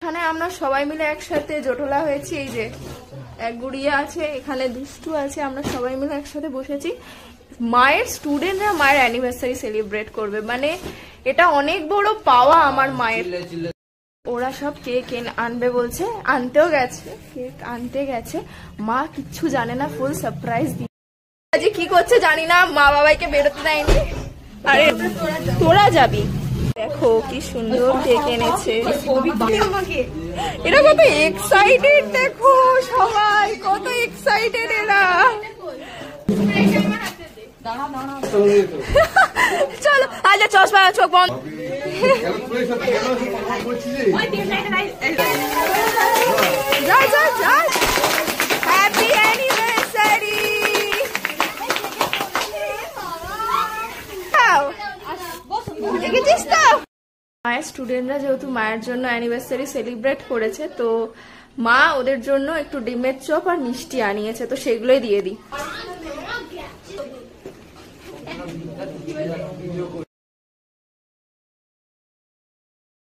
এখানে আমরা সবাই মিলে একসাথে জোটলা হয়েছি। এই যে এক গুড়িয়া আছে, এখানে দুষ্টু আছে, আমরা সবাই মিলে একসাথে বসেছি। মায়ের স্টুডেন্টরা মায়ের অ্যানিভার্সারি সেলিব্রেট করবে, মানে এটা অনেক বড় পাওয়া আমার মায়ের। ওরা সব কেক আনবে বলছে, আনতেও গেছে, কেক আনতে গেছে। মা কিচ্ছু জানে না, ফুল সারপ্রাইজ দিয়ে আজকে কি করছে জানি না, মা বাবাইকে বেরোতে দেয়নি। আরে তোরা যাবি, দেখো কি সুন্দর কেক এনেছে, এরা কত এক্সাইটেড, দেখো সবাই কত এক্সাইটেড এরা। চলো আচ্ছা, চশমা চোখ বন্ধ। যা যা যা, হ্যাপি অ্যানিভার্সারি। দেখেছিস তো, মায়ের স্টুডেন্টরা যেহেতু মায়ের জন্য অ্যানিভার্সারি সেলিব্রেট করেছে, তো মা ওদের জন্য একটু ডিমের চপ আর মিষ্টি আনিয়েছে, তো সেগুলোই দিয়ে দিই।